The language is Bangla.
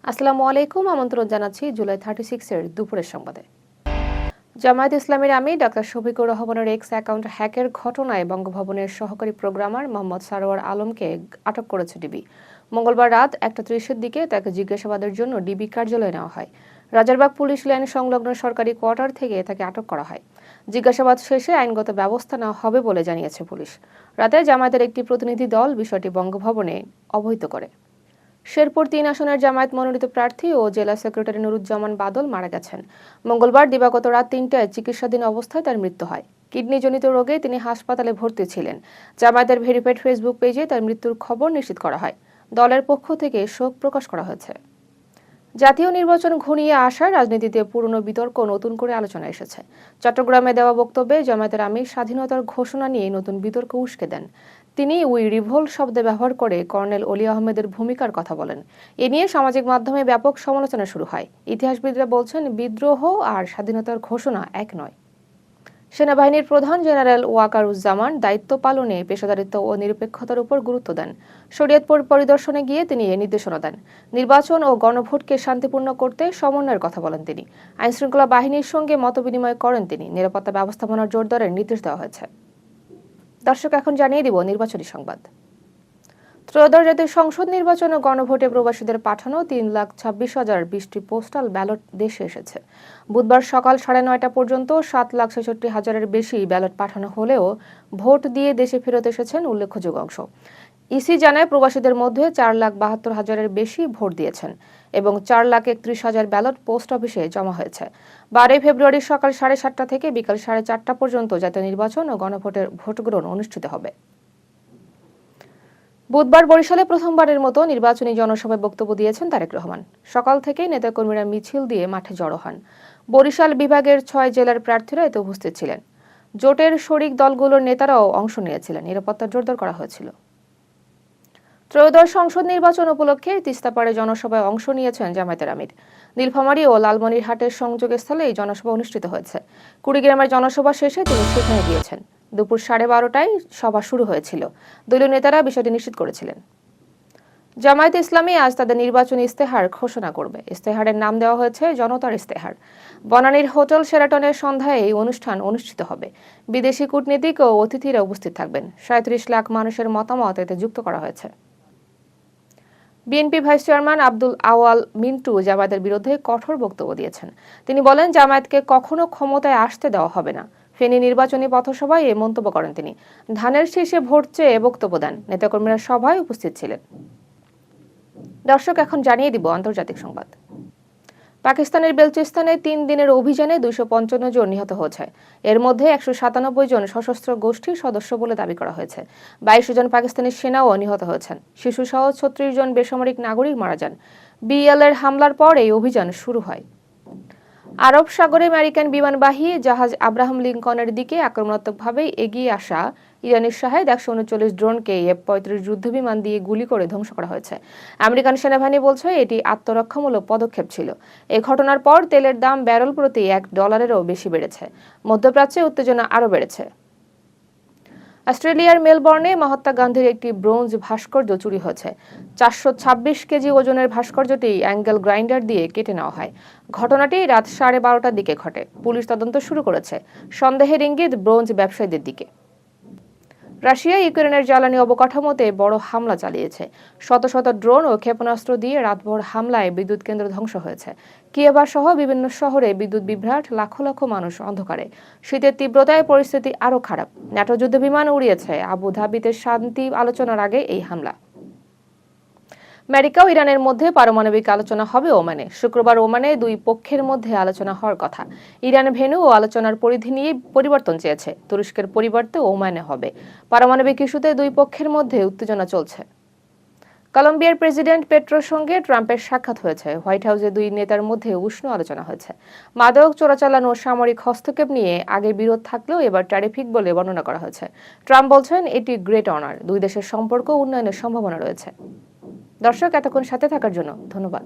আসসালামু আলাইকুম। আমন্ত্রণ জানাচ্ছি জুলাই 36 এর দুপুরের সংবাদে। জামায়াত ইসলামীর আমির ডাক্তার শফিকুর রহমানের এক্স অ্যাকাউন্ট হ্যাকের ঘটনায় বঙ্গভবনের সহকারী প্রোগ্রামার মোহাম্মদ সারোয়ার আলমকে আটক করেছে ডিবি। মঙ্গলবার রাত 1:30 দিকে তাকে জিজ্ঞাসাবাদের জন্য ডিবি কার্যালয়ে নেওয়া হয়। রাজারবাগ পুলিশ লাইন সংলগ্ন সরকারি কোয়ার্টার থেকে তাকে আটক করা হয়। জিজ্ঞাসাবাদ শেষে আইনগত ব্যবস্থা নেওয়া হবে বলে জানিয়েছে পুলিশ। রাতে জামায়াতের একটি প্রতিনিধি দল বিষয়টি বঙ্গভবনে অবহিত করে। শেরপুর 3 আসনের জামায়াত মনোনীত প্রার্থী ও জেলা সেক্রেটারি নুরুজ্জামান বাদল মারা গেছেন। মঙ্গলবার দিবাগত রাত 3টায় চিকিৎসাধীন অবস্থায় তার মৃত্যু হয়। কিডনিজনিত রোগে তিনি হাসপাতালে ভর্তি ছিলেন। জামায়াতের ভেরিফাইড ফেসবুক পেজে তার মৃত্যুর খবর নিশ্চিত করা হয়। দলের পক্ষ থেকে শোক প্রকাশ করা হয়েছে। জাতীয় নির্বাচন ঘনিয়ে আসার রাজনীতিতে পুরনো বিতর্ক নতুন করে আলোচনা এসেছে। চট্টগ্রামে দেওয়া বক্তব্যে জামায়াতের আমির স্বাধীনতার ঘোষণা নিয়ে নতুন বিতর্ক উস্কে দেন। তিনি উই রিভোল্ট শব্দ ব্যবহার করে কর্নেল অলি আহমেদের ভূমিকার কথা বলেন। এ নিয়ে সামাজিক মাধ্যমে ব্যাপক সমালোচনা শুরু হয়। ইতিহাসবিদরা বলছেন, বিদ্রোহ আর স্বাধীনতার ঘোষণা এক নয়। সেনাবাহিনীর প্রধান জেনারেল ওয়াকারুজ্জামান দায়িত্ব পালনে পেশাদারিত্ব ও নিরপেক্ষতার উপর গুরুত্ব দেন। শরীয়তপুর পরিদর্শনে গিয়ে তিনি এ নির্দেশনা দেন। নির্বাচন ও গণভোটকে শান্তিপূর্ণ করতে সমন্বয়ের কথা বলেন তিনি। আইনশৃঙ্খলা বাহিনীর সঙ্গে মতবিনিময় করেন তিনি। নিরাপত্তা ব্যবস্থাপনার জোরদারের নির্দেশ দেওয়া হয়েছে। দর্শক, এখন জানিয়ে দিব নির্বাচনী সংবাদ। ত্রয়োদশ জাতীয় সংসদ নির্বাচন ও গণভোটে প্রবাসীদের পাঠানো 3,26,020টি পোস্টাল ব্যালট দেশে এসেছে। বুধবার সকাল 9:30 পর্যন্ত 7,66,000-এর বেশি ব্যালট পাঠানো হলেও ভোট দিয়ে দেশে ফেরত এসেছেন উল্লেখযোগ্য অংশ। ইসি জানায়, প্রবাসীদের মধ্যে 4,72,000-এর বেশি ভোট দিয়েছেন এবং 4,31,000 ব্যালট পোস্ট অফিসে জমা হয়েছে। 12 ফেব্রুয়ারি সকাল 7:30 থেকে বিকাল 4:30 পর্যন্ত জাতীয় নির্বাচন ও গণভোটের ভোট গ্রহণ অনুষ্ঠিত হবে। বুধবার বরিশালে প্রথমবারের মতো নির্বাচনী জনসভায় বক্তব্য দিয়েছেন তারেক রহমান। সকাল থেকেই নেতাকর্মীরা মিছিল দিয়ে মাঠে জড়ো হন। বরিশাল বিভাগের 6 জেলার প্রার্থীরা এতে উপস্থিত ছিলেন। জোটের শরিক দলগুলোর নেতারাও অংশ নিয়েছিলেন। নিরাপত্তা জোরদার করা হয়েছিল। ত্রয়োদশ সংসদ নির্বাচন উপলক্ষে তিস্তাপাড়ে জনসভায় অংশ নিয়েছেন জামায়াতের আমির। নীলফামারী ও লালমনিরহাটের সংযোগস্থলে এই জনসভা অনুষ্ঠিত হয়েছে। কুড়িগ্রামের জনসভা শেষে তিনি সেখানে গিয়েছেন। দুপুর 12:30টায় সভা শুরু হয়েছিল। দলীয় নেতারা বিষয়টি নিশ্চিত করেছিলেন। জামায়াতে ইসলামী আজ তাদের নির্বাচনী ইস্তেহার ঘোষণা করবে। ইস্তেহারের নাম দেওয়া হয়েছে জনতার ইস্তেহার। বনানীর হোটেল শেরাটনের সন্ধ্যায় এই অনুষ্ঠান অনুষ্ঠিত হবে। বিদেশি কূটনীতিক ও অতিথিরা উপস্থিত থাকবেন। 37 লাখ মানুষের মতামত এতে যুক্ত করা হয়েছে। বিএনপি ভাইস চেয়ারম্যান আব্দুল আওয়াল মিন্টু জামায়াতের বিরুদ্ধে কঠোর বক্তব্য দিয়েছেন। তিনি বলেন, জামায়াতকে কখনো ক্ষমতায় আসতে দেওয়া হবে না। ফেনী নির্বাচনী পথসভায় এই মন্তব্য করেন তিনি। ধানের শীষে ভোট চেয়ে বক্তব্য দেন। নেতাকর্মীরা সভায় উপস্থিত ছিলেন। দর্শক, এখন জানিয়ে দিব আন্তর্জাতিক সংবাদ। পাকিস্তানের বেলুচিস্তানে 3 দিনের অভিযানে 255 জন নিহত হয়েছে। এর মধ্যে 197 জন সশস্ত্র গোষ্ঠীর সদস্য বলে দাবি করা হয়েছে। 22 জন পাকিস্তানি সেনাও নিহত হয়েছেন। শিশুসহ 36 জন বেসামরিক নাগরিক মারা যান। বিএল-এর হামলার পর এই অভিযান শুরু হয়। আরব সাগরে আমেরিকান বিমানবাহী জাহাজ আব্রাহাম লিঙ্কনের দিকে আক্রমণাত্মকভাবে এগিয়ে আসা ইরানের শাহেদ 139 ড্রোনকে F-35 যুদ্ধবিমান দিয়ে গুলি করে ধ্বংস করা হয়েছে। আমেরিকান সেনাবাহিনী বলছে এটি আত্মরক্ষামূলক পদক্ষেপ ছিল। এ ঘটনার পর তেলের দাম ব্যারেল প্রতি $1-এরও বেশি বেড়েছে। মধ্যপ্রাচ্যে উত্তেজনা আরও বেড়েছে। অস্ট্রেলিয়ার মেলবোর্নে মহাত্মা গান্ধীর একটি ব্রোঞ্জ ভাস্কর্য চুরি হয়েছে। 426 কেজি ওজনের ভাস্কর্যটি অ্যাঙ্গেল গ্রাইন্ডার দিয়ে কেটে নেওয়া হয়। ঘটনাটি রাত 12:30টার দিকে ঘটে। পুলিশ তদন্ত শুরু করেছে। সন্দেহের ইঙ্গিত ব্রোঞ্জ ব্যবসায়ীদের দিকে। রাশিয়া ইউক্রেনের জ্বালানি অবকাঠামোতে বড় হামলা চালিয়েছে। শত শত ড্রোন ও ক্ষেপণাস্ত্র দিয়ে রাতভর হামলায় বিদ্যুৎ কেন্দ্র ধ্বংস হয়েছে। কিয়েভা সহ বিভিন্ন শহরে বিদ্যুৎ বিভ্রাট, লাখ লাখ মানুষ অন্ধকারে। শীতের তীব্রতায় পরিস্থিতি আরও খারাপ। ন্যাটো যুদ্ধবিমান উড়িয়েছে। আবু ধাবিতে শান্তি আলোচনার আগে এই হামলা। আমেরিকা ও ইরানের মধ্যে পারমাণবিক আলোচনা হবে ওমানে। শুক্রবার ওমানে 2 পক্ষের মধ্যে আলোচনা হওয়ার কথা। ইরান ভেন্যু ও আলোচনার পরিধি নিয়ে পরিবর্তন চেয়েছে। তুরস্কের পরিবর্তে ওমানে হবে। পারমাণবিক ইস্যুতে 2 পক্ষের মধ্যে উত্তেজনা চলছে। কলম্বিয়ার প্রেসিডেন্ট পেট্রোর সঙ্গে ট্রাম্পের সাক্ষাৎ হয়েছে। হোয়াইট হাউসে 2 নেতার মধ্যে উষ্ণ আলোচনা হয়েছে। মাদক চোরাচালান ও সামরিক হস্তক্ষেপ নিয়ে আগে বিরোধ থাকলেও এবার ট্যারিফিক বলে বর্ণনা করা হয়েছে। ট্রাম্প বলছেন, এটি গ্রেট অনার। 2 দেশের সম্পর্ক উন্নয়নের সম্ভাবনা রয়েছে। দর্শক, এতক্ষণ সাথে থাকার জন্য ধন্যবাদ।